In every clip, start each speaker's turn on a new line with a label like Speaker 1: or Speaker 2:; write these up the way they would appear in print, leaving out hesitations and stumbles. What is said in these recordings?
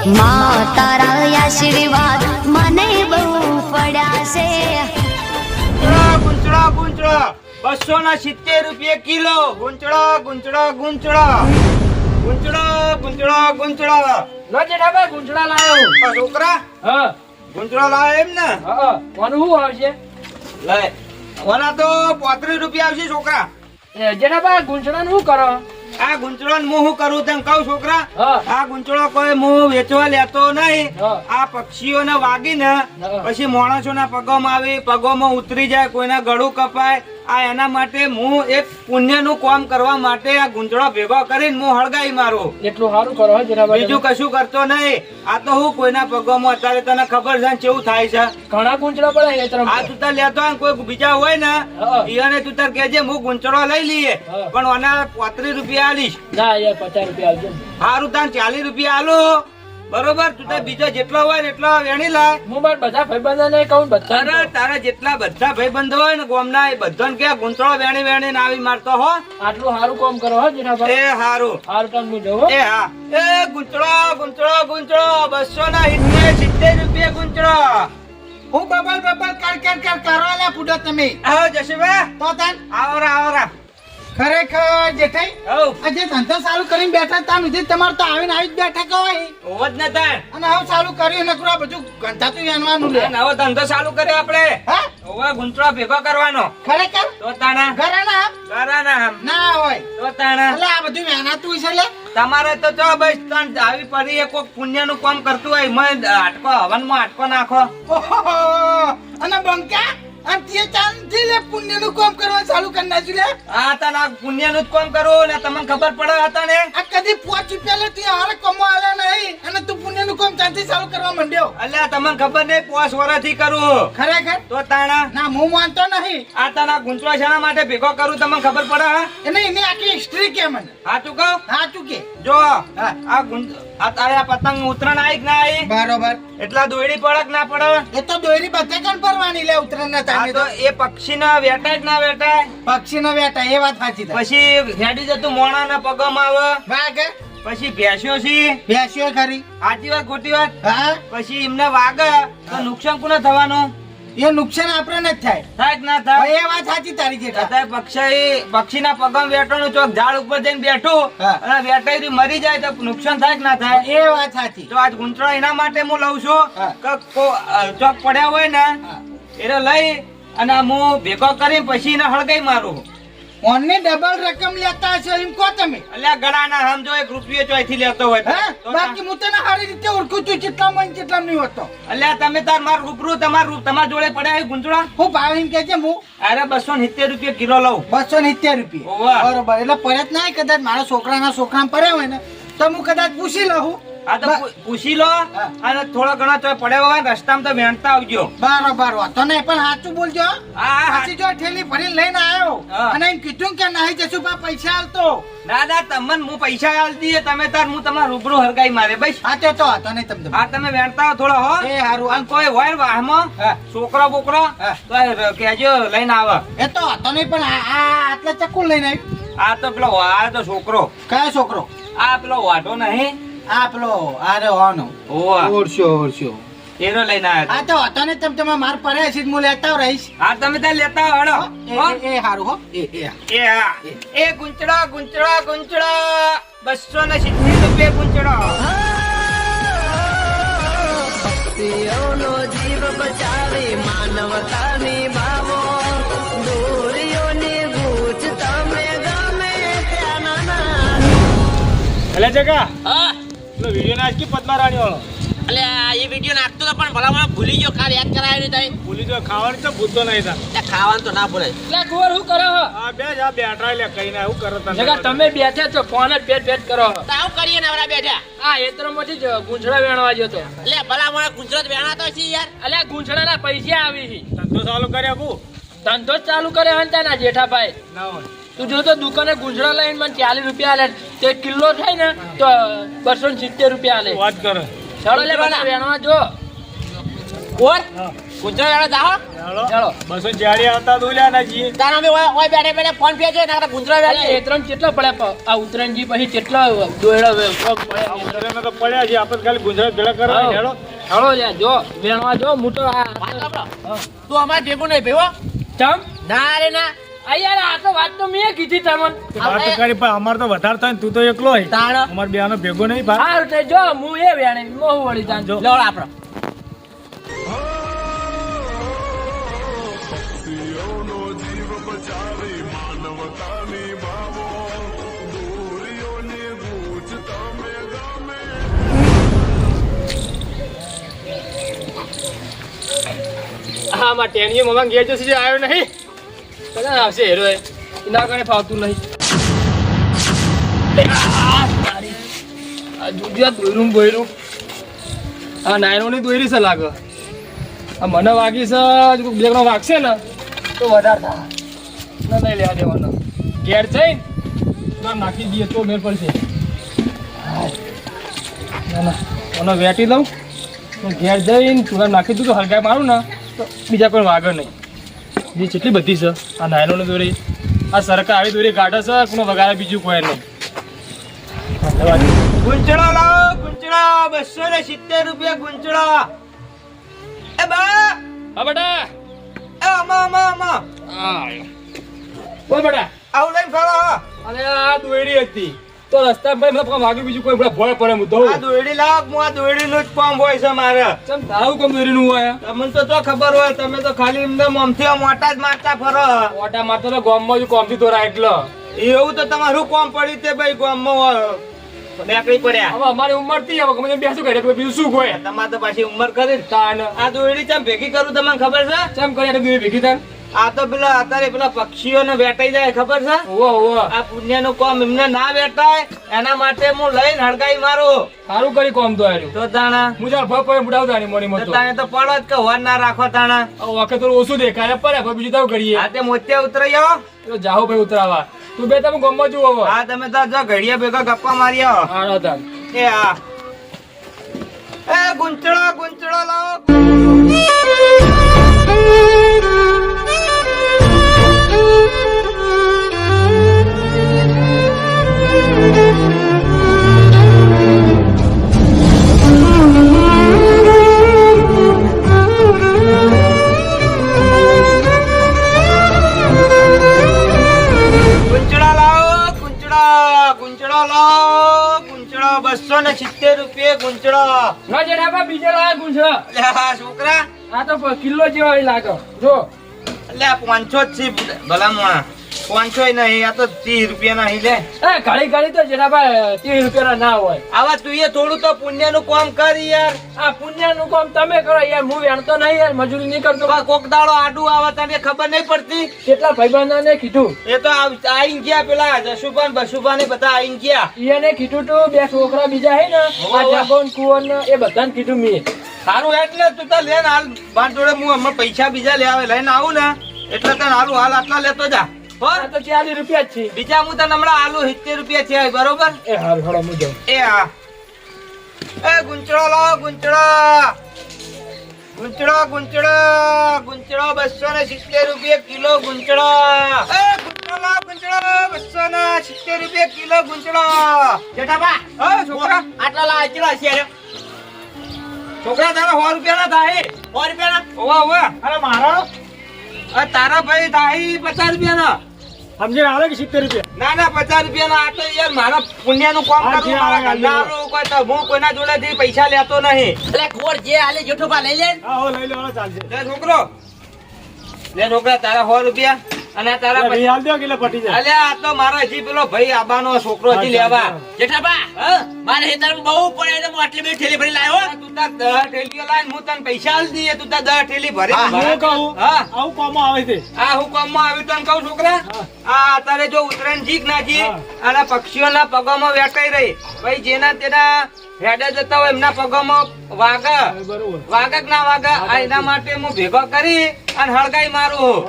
Speaker 1: માં તારા આશીર્વાદ મને બહુ પડ્યા છે.
Speaker 2: ગુંચડો ગુંચડો 270 રૂપિયા કિલો. ગુંચડો ગુંચડો ગુંચડો ગુંચડો ગુંચડો ગુંચડો.
Speaker 3: લો જેઠાભાઈ ગુંચડા લાયો.
Speaker 2: છોકરા
Speaker 3: હા
Speaker 2: ગુંચડો લાવે એમ ને?
Speaker 3: હા કોનું શું આવશે?
Speaker 2: લે ઓલા તો 35 રૂપિયા આવશે છોકરા.
Speaker 3: જેઠાભાઈ ગુંચડા શું કરો?
Speaker 2: આ ગુંચડો હું શું કરું તેમ કહું છોકરા.
Speaker 3: હા.
Speaker 2: આ ગુંચડો કોઈ હું વેચવા લેતો નહીં.
Speaker 3: હા.
Speaker 2: આ પક્ષીઓને વાગીને
Speaker 3: હા.
Speaker 2: પછી માણસોના પગોમાં આવી, પગોમાં ઉતરી જાય, કોઈના ગળું કપાય. આ એના માટે હું એક પુણ્યનું કામ કરવા માટે આ ગુંચડો ભેગો કરીને હું હળગાઈ મારું.
Speaker 3: એટલું સારું કરો હો જેઠાભાઈ.
Speaker 2: બીજું કશું કરતો નહીં. આ તો હું કોઈના પગોમાં અત્યારે તને ખબર છે ને કેવું થાય છે.
Speaker 3: ઘણા ગુંચડા પડે એ તરફ.
Speaker 2: આ તું તાર લેતો હોય ને કોઈ બીજા હોય ને
Speaker 3: હા.
Speaker 2: ઈયોને તું તાર કહેજે હું ગુંચડો લઈ લઈએ.
Speaker 3: હા.
Speaker 2: પણ ઓના 35 રૂપિયા આલીશ.
Speaker 3: ના યાર 50 રૂપિયા આવજો.
Speaker 2: હારું તાન 40 રૂપિયા આલો. બરોબર તું તાર બીજો જેટલો હોય ને એટલો વેણી લાય.
Speaker 3: હું મારા બધા ભાઈબંધોને કહું બધા
Speaker 2: તારા જેટલા બધા ભાઈબંધો હોય ને ગામના એ બધાને કે ગુંચડો વેણી વેણીને આવી મારતો હો.
Speaker 3: આટલું સારું કામ કરો હો જેઠાભાઈ.
Speaker 2: એ હારું.
Speaker 3: સારું કામ હું જવું.
Speaker 2: એ હા એ ગુંચડો ગુંચડો ગુંચડો 270 રૂપિયા ગુંચડો.
Speaker 4: હું બબલ કર કરવા લે પૂડો તમે
Speaker 2: આવો જશુભાઈ.
Speaker 4: તો તન
Speaker 2: આવરા આવરા.
Speaker 4: ખરેખર જેઠાઈ
Speaker 2: હઉ
Speaker 4: આજે ધંધો ચાલુ કરીને બેઠા તા સુધી તમારે તો આવીને આવી જ બેઠા કહેવાય.
Speaker 2: ઓવજ ન તાણ.
Speaker 4: અને હવે ચાલુ કર્યું નકરું આ બધું ગંધાતું વેનવાનું લે
Speaker 2: નવો ધંધો ચાલુ કર્યો આપણે.
Speaker 4: હા
Speaker 2: ઓવા ગુંચડો ભેગો કરવાનો.
Speaker 4: ખરેખર
Speaker 2: તો તાણા
Speaker 4: ઘરાના
Speaker 2: કરાના હમ.
Speaker 4: ના હોય
Speaker 2: તો તાણા
Speaker 4: એટલે આ બધું વેનાતું છે લે
Speaker 2: તમારે તો જો બસ તન આવી પડી એ કોક પુણ્યનું કામ કરતું હોય મય આટકો હવનમાં આટકો નાખો.
Speaker 4: ઓહો અને બંકા અને તે ચાંદથી લે પુણ્યનું કામ કરવા ચાલુ કરી નાખ્યું લે
Speaker 2: આ તને પુણ્યનું જ કામ કરું ને તમને ખબર પડે હતા ને.
Speaker 4: આ કદી 5 રૂપિયા લે તું હારે કમો આલે નહીં અને તું પુણ્યનું કામ ચાંદથી ચાલુ કરવા માંડ્યો.
Speaker 2: અલ્યા તમને ખબર નહીં 5 વર્ષથી કરું.
Speaker 4: ખરેખર
Speaker 2: તો તાણા
Speaker 4: ના હું માનતો નહીં
Speaker 2: આ તને ગુંચડો શાના માટે ભેગો કરું તમને ખબર પડે હા?
Speaker 4: એને એની આખી હિસ્ટ્રી કે મને
Speaker 2: હા તું કહું
Speaker 4: હા તું કે
Speaker 2: જો
Speaker 4: હા.
Speaker 2: આ તારે આ પતંગ ઉતરાણ આવી કે ના આવી
Speaker 4: બરોબર
Speaker 2: એટલા દોયડી પડે કે ના પડે?
Speaker 4: એ તો દોરી બધે કણ પરવાની લે ઉતરણ
Speaker 2: આ
Speaker 4: ના
Speaker 2: તો એ પક્ષીના વેટાય કે ના વેટાય?
Speaker 4: પક્ષી નો વેટા એ વાત સાચી થાય
Speaker 2: પછી હેડી જતું મોણાના પગમાં આવે.
Speaker 4: વાગે
Speaker 2: પછી ભેંસ્યો છે.
Speaker 4: બેસ્યો ખરી
Speaker 2: સાચી વાત ખોટી વાત?
Speaker 4: હા
Speaker 2: પછી એમને વાગે તો નુકસાન કોને થવાનું?
Speaker 4: એ નુકસાન આપણે જ થાય
Speaker 2: થાય કે ના થાય?
Speaker 4: એ વાત સાચી તારી જેઠા
Speaker 2: અત્યારે પક્ષીના પગમાં વેટાણું ચોક ઝાડ ઉપર જઈને બેઠું
Speaker 4: હા.
Speaker 2: અને વેટાઈ મરી જાય તો નુકસાન થાય કે ના થાય?
Speaker 4: એ વાત સાચી
Speaker 2: તો આજ ગુંચડો એના માટે હું લઉં છું
Speaker 4: હા.
Speaker 2: કે ચોક પડ્યા હોય ને
Speaker 4: હા.
Speaker 2: એને લઈ અને હું ભેગો કરી પછી એને હળગાઈ મારું.
Speaker 4: ઓનને ડબલ રકમ લેતા હશો એમ કહો તમે
Speaker 2: અલ્યા ગળાના સમજો 1 રૂપિયો ચોયથી લેતો હોય તો.
Speaker 4: હા
Speaker 2: તો
Speaker 4: બાકી હું તને સારી રીતે ઓળખું છું કેટલા મન કેટલા નહીં હોતો
Speaker 2: અલ્યા તમે તાર માર રૂબરૂ તમારા જોડે પડ્યા હોય ગુંચડા?
Speaker 4: હું ભાવ એમ કે છે હું
Speaker 2: અરે 270 રૂપિયા કિલો લઉં.
Speaker 4: 270 રૂપિયા
Speaker 2: ઓવા.
Speaker 4: બરોબર એટલે પરત ના કદાચ મારા છોકરા પડ્યા હોય ને તો હું કદાચ પૂછી લઉં
Speaker 2: આ તો પૂછી લો
Speaker 4: હા.
Speaker 2: અને થોડા ઘણા તો પડ્યા હોય ને રસ્તામાં તો વેણતા આવજો.
Speaker 4: બરોબર વાતો નહીં પણ સાચું બોલજો
Speaker 2: હા, હા.
Speaker 4: પછી જો ઠેલી ભરીને લઈને આવ્યો
Speaker 2: હા.
Speaker 4: અને એમ કીધું કે નહીં જશું પા પૈસા હાલતો
Speaker 2: ના ના તમને હું પૈસા આલ દઈએ તમે તાર હું તમારા રૂબરૂ હરગાઈ મારે બસ.
Speaker 4: હા તો હતો નહીં તમને
Speaker 2: આ તમે વેણતા હો થોડો હો.
Speaker 4: એ હારું.
Speaker 2: અને કોઈ હોય ને વાહમાં
Speaker 4: હા.
Speaker 2: છોકરો બોકરો
Speaker 4: હા.
Speaker 2: તો કેજો લઈને આવે.
Speaker 4: એ તો હતો નહીં પણ આ આટલા ચક્કુ લઈને આવ્યું
Speaker 2: આ તો પેલો આ તો છોકરો
Speaker 4: કયો છોકરો
Speaker 2: આ પેલો વાઢો નહીં
Speaker 4: આ પેલો આરે હોનો
Speaker 2: ઓવા
Speaker 4: ઓળશો
Speaker 2: એનો લઈને આવ્યો.
Speaker 4: આ તો હતો ને તમે માર પડે છે હું લેતા રહીશ
Speaker 2: આ તમે ત્યાં લેતા હળો. હો?
Speaker 4: એ હારું હો એ
Speaker 2: એ હા એ ગુંચડો ગુંચડો ગુંચડો 270 રૂપિયા ગુંચડો.
Speaker 1: ભક્તિઓનો જીવ બચાવે માનવતાની ભાવો દોરીઓની ગૂંચ તમે ગમે ત્યાં ના.
Speaker 3: એટલે જગા
Speaker 5: હા
Speaker 3: પેલો વિડિયો નાખી પદ્મા રાણી વાળો
Speaker 5: એટલે એ વિડીયો નાખતો તો પણ ભલા મને ભૂલી ગયો કાલ યાદ કરાયો નહીં તઈ
Speaker 3: ભૂલી જો ખાવાનું તો ભૂતો નહીં તા
Speaker 5: એટલે ખાવાનું તો ના ભૂલાય
Speaker 3: એટલે કુંવર શું કરો આ બે જ આ બેઠા લે કઈને શું કરો તમે જગા તમે બેઠા છો ફોન જ બેઠ કરો
Speaker 5: તો આવું કરીએ ને આવડા બેઠા
Speaker 3: આ એતરમાંથી જ ગુંચડા વેણવા ગયો તો
Speaker 5: એટલે ભલા મને ગુજરાત વેણાતો છે યાર
Speaker 3: અલ્યા ગુંચડાના પૈસા આવી છે ધંધો ચાલુ કર્યા કુ ધંધો જ ચાલુ કર્યો હન તાના જેઠાભાઈ ના હોય તું જો તો દુકાને ગુંચડા લઈને મને 40 રૂપિયા આલે તે કિલો થાય ને તો 270 રૂપિયા આલે વાત કરો ચાલો લે બના વેણવા જો
Speaker 5: કોર ગુંચળો વેણો જાઓ
Speaker 3: ચાલો
Speaker 6: 200 જાડી આવતા દોલ્યા ના જી
Speaker 5: તારા અમે ઓય બેઠે બેઠે ફોન પે છે ના ગુંચળો
Speaker 3: અરે
Speaker 5: વેણી
Speaker 3: એ ત્રણ કેટલા પડ્યા આ ઉત્તરાયણજી પછી કેટલા દોયડા પડ્યા
Speaker 6: ઉતરેને તો પડ્યા છે આપણે ખાલી ગુજરાત ભેળા કરવા હેડો
Speaker 3: હળો લ્યા જો વેણવા જો મોટો આ
Speaker 5: વાત સાંભળો. તું અમારે ભેગું નહીં ભેગો
Speaker 3: ચમ
Speaker 5: ના રે ના
Speaker 3: આ યાર આ તો વાત તો મેં કીધી તમને
Speaker 6: વાત તો કરી પણ અમાર તો વધારે થાય ને તું તો એકલો હોય
Speaker 5: તાણ
Speaker 6: અમાર બેનો ભેગો નહીં ભાઈ
Speaker 3: હારું તે જો હું એ વેણે મોહ વળી જાણ જો
Speaker 5: લેવડો આપણો
Speaker 3: હા માં ટેણીઓ મમા ઘેર જો સીધે આવ્યો નહીં કદાચ આવશે હેરો એના કારણે ફાવતું નહીં આ જોજો દોયરું બોયરું આ નાયરોની દોયરી છે લાગે આ મને વાગી છે બેગનો વાગશે ને તો વધારે થાય ના નહીં લેવા દેવાનો ઘેર જઈને ના નાખી દઈએ તો મેળ પડશે ના ના મને વેટી દઉં તો ઘેર જઈને ચૂડા નાખી દઉં તો હલકાઈ મારું ને તો બીજા કોઈ વાગે નહીં જે જેટલી બધી છે આ નાયલોની દોરી આ સરકાર આવી દોરી કાઢે છે কোনো વગાડે બીજું કોઈ નહીં
Speaker 2: ગુંચળો લાવો ગુંચળો 270 રૂપિયા ગુંચળો એ બા
Speaker 3: હા બેટા
Speaker 2: એ અમા
Speaker 3: બોલ બેટા
Speaker 2: આવું લઈને ફરો
Speaker 3: અને આ દોયડી હતી તો રસ્તા પર મને વાગ્યું બીજું કોઈ ભોય પડે હું તો
Speaker 2: આ દોયડી લાવ હું આ દોયડીનું જ કામ હોય છે મારે
Speaker 3: ચમ તારું કેમ દોયડીનું હોય
Speaker 2: તમને તો ખબર હોય તમે તો ખાલી એમને મોમથી મોટા જ મારતા ફરો
Speaker 3: ઓટા મારતો તો ગામમાં જ કોમથી દોરા એટલે
Speaker 2: એવું તો તમારું કામ પડ્યું તે ભાઈ ગામમાં બેકરી પડ્યા
Speaker 3: હવે અમારી ઉંમર થી હવે ગમે તેમ બેસું કરે બીજું શું કોઈ
Speaker 2: તમારે તો પાછી ઉંમર કરી
Speaker 3: તાન
Speaker 2: આ દોયડી ચમ ભેગી કરું તમને ખબર છે
Speaker 3: ચમ કરી દોયડી ભેગી થાય
Speaker 2: આ તો પેલા અત્યારે પેલા પક્ષીઓને વેટાઈ જાય ખબર છે
Speaker 3: ઓવો ઓવો
Speaker 2: આ પુણ્યનું કામ એમને ના વેટાય એના માટે હું લઈને હડકાઈ મારું
Speaker 3: સારું કરી કોમ તો આવ્યું
Speaker 2: તો તાણા
Speaker 3: હું જાણ ભય પડે બુડાવ તાણી મોડી
Speaker 2: તો
Speaker 3: મતો
Speaker 2: તાણે તો પડો જ કે વર ના રાખો તાણા
Speaker 3: વખત થોડું ઓછું દેખાય પડે પણ બીજું તો કરીએ
Speaker 2: આ તે મોતે ઉતરી આવો
Speaker 3: તો જાહો ભાઈ ઉતરાવા તું બે તમે ગામમાં જુઓ હવે
Speaker 2: હા તમે તો જો ઘડિયા ભેગા ગપ્પા મારી આવો
Speaker 3: હાલો તાન
Speaker 2: એ આ એ ગુંચળો લાવો ગુંચળો લાવો ગુંચળો 270 રૂપિયા ગુંચળો
Speaker 3: ના જેઠાબા બીજે લાયા ગુંજરા
Speaker 2: લે આ છોકરા
Speaker 3: આ તો કિલ્લો જેવા લાગે જો
Speaker 2: લે 500 જ છે ભલામણ 500 નહીં આ તો 30 રૂપિયા નહીં લે
Speaker 3: એ ઘડી ઘડી તો જેઠાબા 30 રૂપિયા ના હોય
Speaker 2: આવા તું એ થોડું તો પુણ્યનું કામ કર યાર
Speaker 3: આ પુણ્યનું કામ તમે કરો યાર હું વેણતો નહીં યાર મજૂરી નહીં કરતો
Speaker 2: કોક દાડો આડું આવે તને ખબર નહીં પડતી
Speaker 3: કેટલા ભાઈબંધોને કીધું
Speaker 2: એ તો આઈ ગયા પેલા જશુભાન બશુભાન એ બધા આઈ ગયા
Speaker 3: એને કીધું તું બે છોકરા બીજા હે ને આ જાગોન કુવન એ બધાને કીધું મેં
Speaker 2: સારું એટલે તું તો લે ને હાલ બાર જોડે હું હમણાં પૈસા બીજા લઈને આવું ને એટલે તને હાલું હાલ આટલા લેતો જા
Speaker 3: આ તો 40 રૂપિયા જ છે
Speaker 2: બીજા હું તને હમણાં આલુ 70 રૂપિયા છે બરોબર
Speaker 3: એ હાલ હળો હું જાઉં
Speaker 2: એ હા એ ગુંચળો લાવો ગુંચળો 270 રૂપિયા કિલો ગુંચળો એ ગુંચળો લાવો ગુંચળો 270 રૂપિયા કિલો ગુંચળો
Speaker 5: જેઠાબા
Speaker 2: હા છોકરા
Speaker 5: આટલા લા કેટલા છે રે
Speaker 2: છોકરા તારા 100 રૂપિયા ના થાય
Speaker 5: 100 રૂપિયા
Speaker 2: ઓવા ઓવા
Speaker 6: અરે મારો
Speaker 2: આ તારા ભાઈ થાય 50 રૂપિયા ના
Speaker 6: સમજે આવે કે 70 રૂપિયા
Speaker 2: ના ના 50 રૂપિયા ના આ તો યાર મારા પુણ્યનું કામ
Speaker 6: હા,
Speaker 2: કરું
Speaker 6: જે
Speaker 2: મારા
Speaker 6: આવે
Speaker 2: ઘરનારું કોઈ તો હું કોઈના જોડેથી પૈસા લેતો નહીં
Speaker 5: એટલે ખોર જે આલે જેઠોબા લઈ લે
Speaker 6: હા હો લઈ લો ચાલશે
Speaker 2: લે છોકરો લે છોકરા તારા 100 રૂપિયા અને આ તારા
Speaker 6: ભાઈ હાલ દો કે પટી જાય
Speaker 2: અલ્યા આ તો મારા હજી પેલો ભાઈ આબાનો છોકરો હજી લેવા
Speaker 5: જેઠાબા
Speaker 2: હા
Speaker 5: મારે હેતરમાં બહુ પડે તો હું આટલી બધી થેલી ભરી લાવ્યો
Speaker 2: તું તાર 10 ઠેલીઓ લાઈન હું તને પૈસા આલ દઈએ તું તાર 10 ઠેલી ભરી
Speaker 6: હું કહું
Speaker 2: હા
Speaker 6: આવું કામ આવે છે
Speaker 2: આ હું કામમાં આવ્યું તને કહું છોકરા આ અત્યારે જો ઉત્તરાયણ જીક નાજી અને પક્ષીઓના પગોમાં વેટાઈ રહી ભાઈ જેના તેના હેડે જતા હોય એમના પગોમાં વાગે
Speaker 6: બરોબર
Speaker 2: વાગે કે ના વાગે આ એના માટે હું ભેગો કરી અને હળગાઈ મારું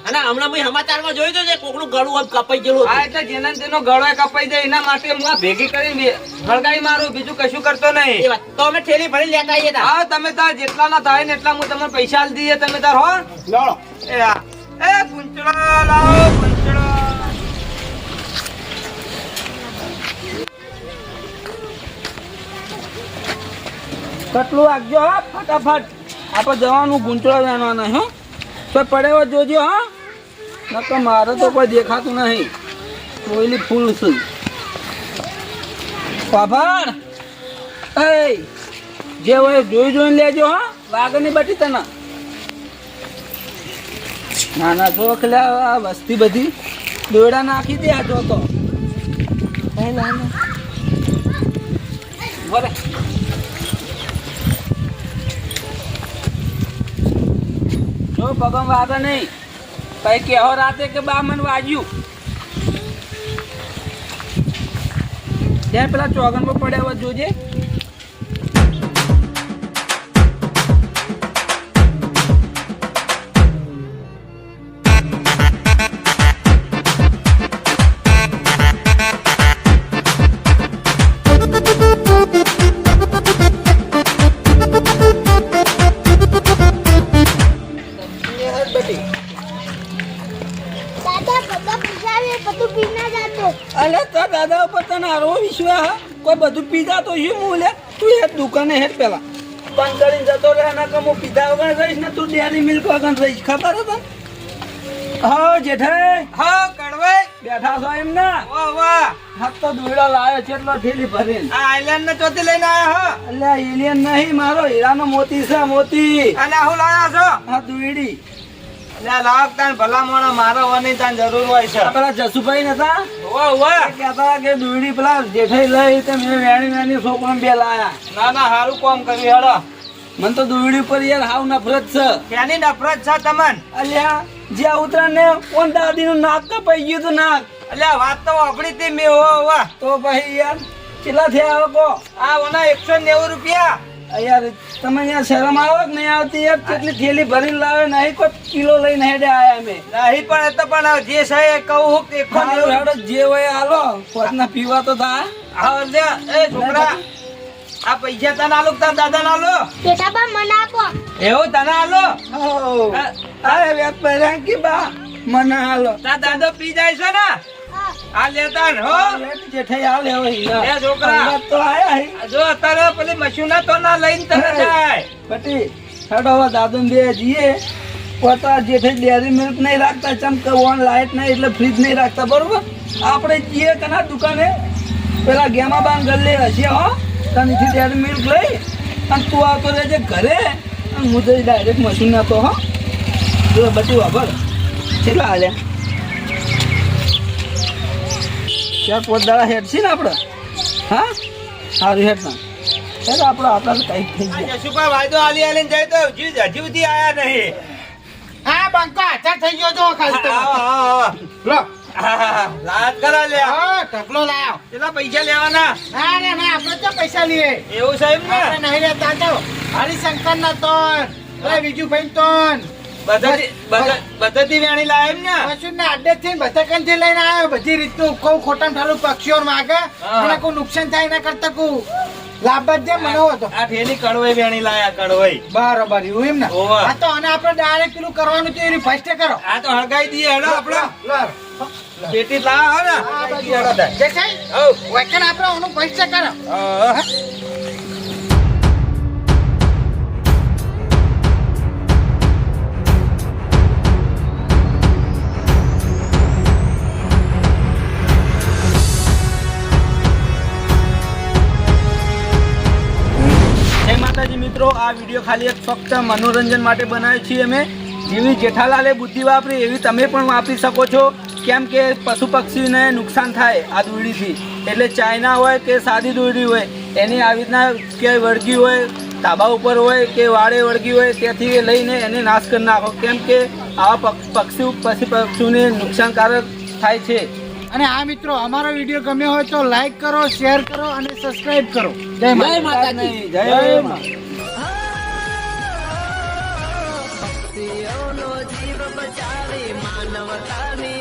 Speaker 5: અને હમણાં સમાચારમાં જોયું હતું ને કોકનું ગળું આમ કપાઈ ગયેલું
Speaker 2: હા
Speaker 5: હતું.
Speaker 2: એટલે જેના તેનો ગળો કપાઈ જાય એના માટે હું આ ભેગી કરી હળગાઈ મારું, બીજું કશું કરતો નહીં.
Speaker 5: એ વાત તો અમે થેલી ભરી લેતા આવીએ તા.
Speaker 2: હા તમે તાર જેટલા ના થાય ને એટલા હું તમને પૈસા આલી દઈએ, તમે તાર હો.
Speaker 6: લાવો
Speaker 2: એ હા. એ ગુંચડો લાવો, ગુંચડો.
Speaker 4: કટલું આગજો હા ફટાફટ. આપણે જવાનું ગુંચડો વેણવાના હો. તો પડેવો જોજો હા, નકર મારે તો કોઈ દેખાતું નહીં. કોઈલી ફૂલ છે પાભર. એ જે હોય જોઈ જોઈને લેજો હા, વાગની બટી તને. નાના ચોક લે આ વસ્તી બધી દોડા નાખી દે આ જો તો. બોલે જો પગમ વાગે નહીં કઈ કેહો રાતે કે બા મન વાગ્યું ત્યાં પેલા ચોગનમાં પડ્યા હોય જોજે. અલે તો દાદા ઉપર તને આરો વિશ્વાસ હા? કોઈ બધું પીધા તો શું હું લે તું એ દુકાને હેઠ પેલા બંધ કરીને જતો રહે ના કે હું પીધા વગર રહીશ ને તું ડેરી મિલ્ક વગર રહીશ ખબર હતા. હા જેઠાઈ
Speaker 2: હા કડવાઈ
Speaker 4: બેઠા છો એમ ના
Speaker 2: વાહ વાહ.
Speaker 4: હાથ તો દોયડા લાવ્યો છે એટલો ઠેલી ભરીને.
Speaker 2: આ આઈલેન્ડ ને ચોથી લઈને આયા હો.
Speaker 4: અલ્યા એલિયન નહીં મારો હીરાનો મોતી છે મોતી.
Speaker 2: અને હું લાયા છો.
Speaker 4: હા દોયડી
Speaker 2: લે લાવ તાન ભલા મોણા મારો વાની તાન જરૂર હોય છે.
Speaker 4: આ પેલા જસુભાઈ નતા
Speaker 2: વાહ વાહ.
Speaker 4: એ કહેતા કે દોયડી પેલા જેઠાઈ લઈ તે મેં વેણી વેણી છોકરાને બે લાયા.
Speaker 2: ના ના હારું કામ કર્યું હેડો.
Speaker 4: મને તો દોયડી પર યાર હાવ નફરત છે.
Speaker 2: ત્યાંની નફરત છે તમન.
Speaker 4: અલ્યા જ્યાં ઉતરા ને કોણ દાદી નું નાક કપાઈ ગયું તું નાક.
Speaker 2: અલ્યા વાત તો વાપરી તી મેં હો વાહ.
Speaker 4: તો ભાઈ યાર કેટલા થયા હવે કો.
Speaker 2: આ ઓના 190 રૂપિયા.
Speaker 4: યાર તમે યાર શરમ આવે કે નહીં આવતી યાર કેટલી થેલી ભરીને લાવે નહીં કોઈ કિલો લઈને હેડે આયા અમે.
Speaker 2: નહીં પણ એ તો પણ જે છે એ કહું હું કે
Speaker 4: હાલો હેડો જે હોય હાલો પોતના પીવા તો થાય.
Speaker 2: હા લે એ છોકરા આ પૈસા તને આલો તાર દાદા ના આલો.
Speaker 1: બેટાબા મને આપો.
Speaker 2: એવું તને આલો.
Speaker 4: હો આ વેપારી કે બા મને હાલો
Speaker 2: તાર દાદો પી જાય છે ને આ લેતા ને હો.
Speaker 4: જેઠાઈ હાલે હવે
Speaker 2: એ છોકરા.
Speaker 4: અંગાત તો આયા હી.
Speaker 2: જો અત્યારે પેલી મશીના તો ના લઈને તને જાય.
Speaker 4: બટી હેડો હવે દાદુ બે જઈએ પોતા જેઠાઈ ડેરી મિલ્ક નહીં રાખતા ચમક ઓન લાઈટ નહીં એટલે ફ્રીજ નહીં રાખતા બરોબર. આપણે જઈએ કના દુકાને પેલા ગેમા બાન ગલ્લે હશે હો તનથી ડેરી મિલ્ક લઈ અને તું આવતો રહેજે ઘરે અને હું જઈ ડાયરેક્ટ મશીન નાખતો હો. જો બટી વાપર કેટલા હાલ્યા ત્યાં પોતદાળા હેડ છે ને આપણે. હા સારું હેડ ના હેડ આપણે આપણા કંઈક થઈ ગયા.
Speaker 2: આ જશુભાઈ વાયદો આલી આલીને જાય તો હજી સુધી આયા નહીં.
Speaker 4: હા બંકો આચાર થઈ ગયો જો ખાલી તો. લો
Speaker 2: લાત કરા લે.
Speaker 4: હા ઢગલો લાયો.
Speaker 2: કેટલા પૈસા લેવાના?
Speaker 4: ના ના ના આપણે તો પૈસા લઈએ.
Speaker 2: એવું સાહેબ ને
Speaker 4: આપણે નહીં લેતા તો હરિશંકર ના તોન ઓય બીજું ભાઈ તોન
Speaker 2: બધાથી વેણી લાય એમ ને.
Speaker 4: પશુ ને આડે થી બધા કંથી લઈને આવ્યો બધી રીતનું કોઈ ખોટા ઠાલું પક્ષીઓ માગે અને કોઈ નુકસાન થાય ના કરતા કોઈ લાભ જ દે મને હતો.
Speaker 2: આ ઠેલી કડવાઈ વેણી લાયા કડવાઈ.
Speaker 4: બરોબર એવું એમ ને.
Speaker 2: ઓવા.
Speaker 4: આ તો અને આપણે ડાયરેક્ટ પેલું કરવાનું તો એની ફર્સ્ટ કરો.
Speaker 2: આ તો હળગાઈ દઈએ હેડો આપણે.
Speaker 4: લો
Speaker 2: પેટી લાવ હો ને.
Speaker 4: દેખાય
Speaker 2: હઉ.
Speaker 4: વેકન આપણે ઓનું ફર્સ્ટ કરો. મિત્રો આ વિડીયો ખાલી એક ફક્ત મનોરંજન માટે બનાવ્યો છીએ અમે. જેવી જેઠાલાલે બુદ્ધિ વાપરી એવી તમે પણ વાપરી શકો છો. કેમ કે પશુ પક્ષીને નુકસાન થાય આ દોરડીથી. એટલે ચાઇના હોય કે સાદી દોરડી હોય એની આવી રીતના કે વળગી હોય ધાબા ઉપર હોય કે વાડે વળગી હોય ત્યાંથી લઈને એને નાશ કરી નાખો. કેમ કે આવા પક્ષીઓને નુકસાનકારક થાય છે. અને આ મિત્રો અમારો વિડીયો ગમ્યો હોય તો લાઈક કરો, શેર કરો અને સબસ્ક્રાઇબ કરો. જય માતાજી. જય માતા.
Speaker 7: માનવતાની